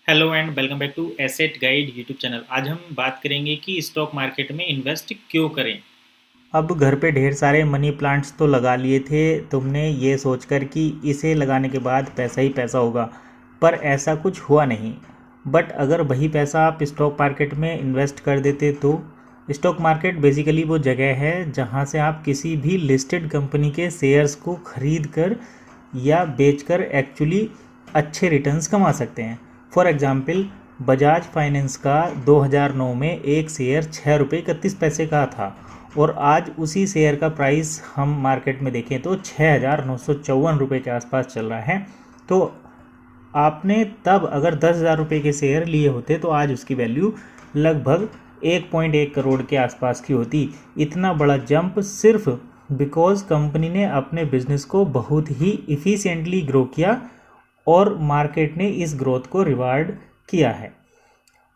Hello and welcome back to asset guide YouTube channel. आज हम बात करेंगे कि स्टॉक मार्केट में इन्वेस्ट क्यों करें। अब घर पे ढेर सारे मनी प्लांट्स तो लगा लिए थे तुमने ये सोचकर कि इसे लगाने के बाद पैसा ही पैसा होगा, पर ऐसा कुछ हुआ नहीं। बट अगर वही पैसा आप स्टॉक मार्केट में इन्वेस्ट कर देते तो स्टॉक मार्केट बेसिकली वो जगह है जहाँ से आप किसी भी लिस्टेड कंपनी के शेयर्स को खरीद कर या बेचकर एक्चुअली अच्छे रिटर्न्स कमा सकते हैं। फॉर एग्ज़ाम्पल, बजाज फाइनेंस का 2009 में एक शेयर 6 रुपये 31 पैसे का था और आज उसी शेयर का प्राइस हम मार्केट में देखें तो 6,954 रुपये के आसपास चल रहा है। तो आपने तब अगर 10,000 रुपये के शेयर लिए होते तो आज उसकी वैल्यू लगभग 1.1 करोड़ के आसपास की होती। इतना बड़ा जंप सिर्फ बिकॉज कंपनी ने अपने बिजनेस को बहुत ही इफ़िशिएंटली ग्रो किया और मार्केट ने इस ग्रोथ को रिवार्ड किया है।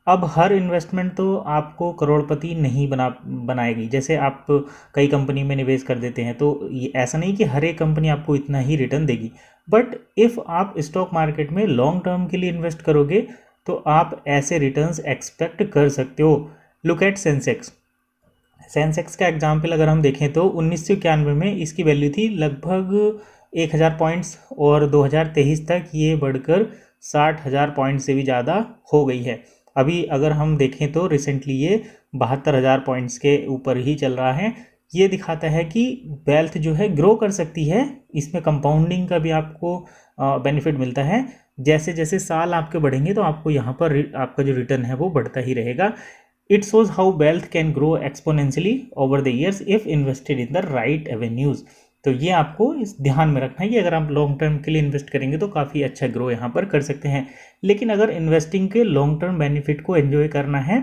अब हर इन्वेस्टमेंट तो आपको करोड़पति नहीं बनाएगी। जैसे आप कई कंपनी में निवेश कर देते हैं तो ये ऐसा नहीं कि हर एक कंपनी आपको इतना ही रिटर्न देगी। बट इफ़ आप स्टॉक मार्केट में लॉन्ग टर्म के लिए इन्वेस्ट करोगे तो आप ऐसे रिटर्न्स एक्सपेक्ट कर सकते हो। Look at Sensex. सेंसेक्स का एग्जाम्पल अगर हम देखें तो 1991 में इसकी वैल्यू थी लगभग 1,000 पॉइंट्स और 2023 तक ये बढ़कर 60,000 पॉइंट से भी ज़्यादा हो गई है। अभी अगर हम देखें तो रिसेंटली ये 72,000 पॉइंट्स के ऊपर ही चल रहा है। ये दिखाता है कि वेल्थ जो है ग्रो कर सकती है। इसमें कंपाउंडिंग का भी आपको बेनिफिट मिलता है। जैसे जैसे साल आपके बढ़ेंगे तो आपको यहाँ पर आपका जो रिटर्न है वो बढ़ता ही रहेगा। It shows how wealth can grow exponentially over the years if invested in the right avenues। तो ये आपको इस ध्यान में रखना है कि अगर आप लॉन्ग टर्म के लिए इन्वेस्ट करेंगे तो काफ़ी अच्छा ग्रो यहाँ पर कर सकते हैं। लेकिन अगर इन्वेस्टिंग के लॉन्ग टर्म बेनिफिट को एंजॉय करना है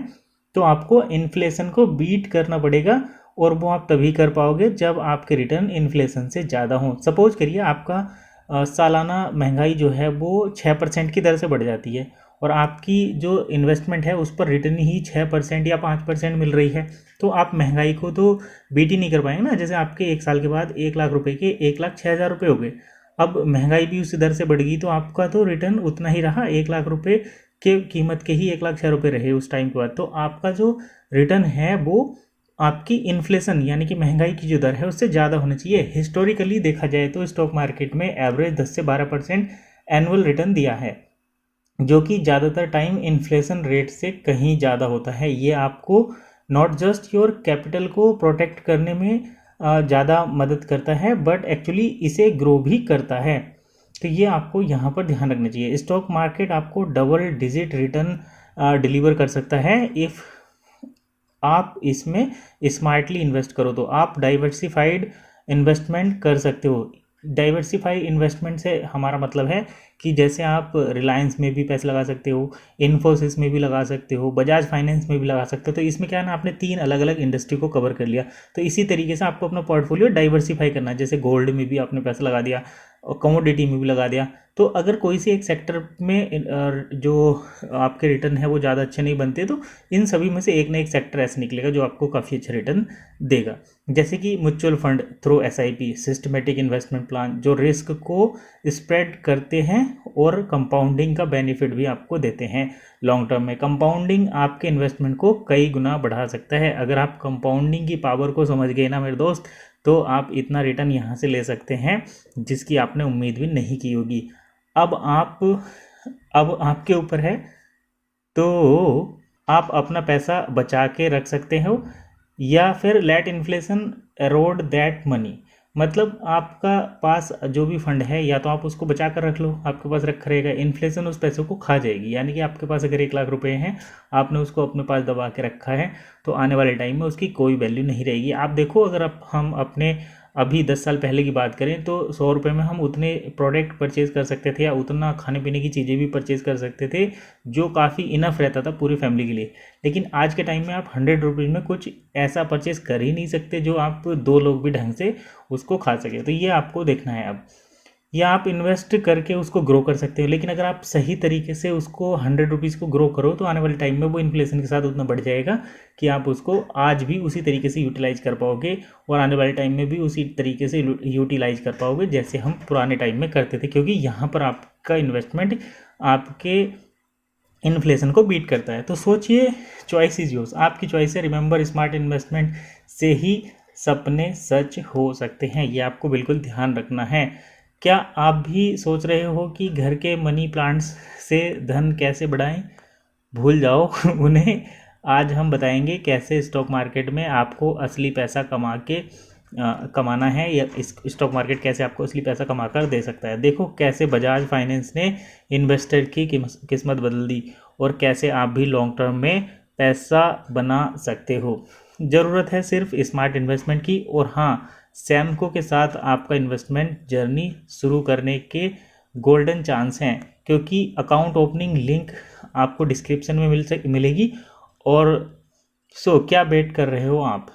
तो आपको इन्फ्लेशन को बीट करना पड़ेगा और वो आप तभी कर पाओगे जब आपके रिटर्न इन्फ्लेशन से ज़्यादा हों। सपोज करिए आपका सालाना महंगाई जो है वो 6% की दर से बढ़ जाती है और आपकी जो इन्वेस्टमेंट है उस पर रिटर्न ही 6% या 5% मिल रही है, तो आप महंगाई को तो बीट ही नहीं कर पाएंगे ना। जैसे आपके 1 साल के बाद 1 लाख रुपए के 1,06,000 रुपये हो गए। अब महंगाई भी उसी दर से बढ़ गई तो आपका तो रिटर्न उतना ही रहा, 1 लाख रुपए के कीमत के ही 1,06,000 रुपये रहे उस टाइम के बाद। तो आपका जो रिटर्न है वो आपकी इन्फ्लेशन यानी कि महंगाई की जो दर है उससे ज़्यादा होना चाहिए। हिस्टोरिकली देखा जाए तो स्टॉक मार्केट में एवरेज 10 से 12% एनुअल रिटर्न दिया है, जो कि ज़्यादातर टाइम इन्फ्लेशन रेट से कहीं ज़्यादा होता है। ये आपको नॉट जस्ट योर कैपिटल को प्रोटेक्ट करने में ज़्यादा मदद करता है बट एक्चुअली इसे ग्रो भी करता है। तो ये आपको यहाँ पर ध्यान रखना चाहिए। स्टॉक मार्केट आपको डबल डिजिट रिटर्न डिलीवर कर सकता है इफ़ आप इसमें स्मार्टली इन्वेस्ट करो। तो आप डाइवर्सिफाइड इन्वेस्टमेंट कर सकते हो। डाइवर्सिफाइड इन्वेस्टमेंट से हमारा मतलब है कि जैसे आप रिलायंस में भी पैसे लगा सकते हो, इन्फोसिस में भी लगा सकते हो, बजाज फाइनेंस में भी लगा सकते हो। तो इसमें क्या है ना, आपने 3 अलग अलग इंडस्ट्री को कवर कर लिया। तो इसी तरीके से आपको अपना पोर्टफोलियो डाइवर्सिफाई करना है। जैसे गोल्ड में भी आपने पैसा लगा दिया और कमोडिटी में भी लगा दिया। तो अगर कोई सी एक सेक्टर में जो आपके रिटर्न है वो ज़्यादा अच्छे नहीं बनते तो इन सभी में से एक ना एक सेक्टर ऐसे निकलेगा जो आपको काफ़ी अच्छा रिटर्न देगा। जैसे कि mutual fund through SIP, systematic investment plan, जो रिस्क को स्प्रेड करते हैं और कंपाउंडिंग का बेनिफिट भी आपको देते हैं। लॉन्ग टर्म में कंपाउंडिंग आपके इन्वेस्टमेंट को कई गुना बढ़ा सकता है। अगर आप कंपाउंडिंग की पावर को समझ गए ना मेरे दोस्त, तो आप इतना रिटर्न यहाँ से ले सकते हैं जिसकी आपने उम्मीद भी नहीं की होगी। अब आप अब आपके ऊपर है, तो आप अपना पैसा बचा के रख सकते हो या फिर let inflation erode that money. मतलब आपका पास जो भी फंड है या तो आप उसको बचा कर रख लो, आपके पास रखा रहेगा, इन्फ्लेशन उस पैसे को खा जाएगी। यानी कि आपके पास अगर 1 लाख रुपए हैं, आपने उसको अपने पास दबा के रखा है, तो आने वाले टाइम में उसकी कोई वैल्यू नहीं रहेगी। आप देखो, अगर हम अपने अभी 10 साल पहले की बात करें तो 100 रुपये में हम उतने प्रोडक्ट परचेज़ कर सकते थे या उतना खाने पीने की चीज़ें भी परचेज़ कर सकते थे जो काफ़ी इनफ रहता था पूरी फैमिली के लिए। लेकिन आज के टाइम में आप 100 रुपीज़ में कुछ ऐसा परचेज़ कर ही नहीं सकते जो आप दो लोग भी ढंग से उसको खा सके। तो ये आपको देखना है अब। या आप इन्वेस्ट करके उसको ग्रो कर सकते हो, लेकिन अगर आप सही तरीके से उसको 100 रुपीज़ को ग्रो करो तो आने वाले टाइम में वो इन्फ्लेशन के साथ उतना बढ़ जाएगा कि आप उसको आज भी उसी तरीके से यूटिलाइज कर पाओगे और आने वाले टाइम में भी उसी तरीके से यूटिलाइज कर पाओगे जैसे हम पुराने टाइम में करते थे। क्योंकि यहाँ पर आपका इन्वेस्टमेंट आपके इन्फ्लेशन को बीट करता है। तो सोचिए, चॉइस इज योर्स, आपकी चॉइस है। रिमेंबर, स्मार्ट इन्वेस्टमेंट से ही सपने सच हो सकते हैं, ये आपको बिल्कुल ध्यान रखना है। क्या आप भी सोच रहे हो कि घर के मनी प्लांट्स से धन कैसे बढ़ाएं? भूल जाओ उन्हें। आज हम बताएंगे कैसे स्टॉक मार्केट में आपको असली पैसा कमाना है, या इस स्टॉक मार्केट कैसे आपको असली पैसा कमा कर दे सकता है। देखो कैसे बजाज फाइनेंस ने इन्वेस्टर की किस्मत बदल दी, और कैसे आप भी लॉन्ग टर्म में पैसा बना सकते हो। ज़रूरत है सिर्फ स्मार्ट इन्वेस्टमेंट की। और हाँ, सैमको के साथ आपका इन्वेस्टमेंट जर्नी शुरू करने के गोल्डन चांस हैं, क्योंकि अकाउंट ओपनिंग लिंक आपको डिस्क्रिप्शन में मिलेगी। और क्या वेट कर रहे हो आप?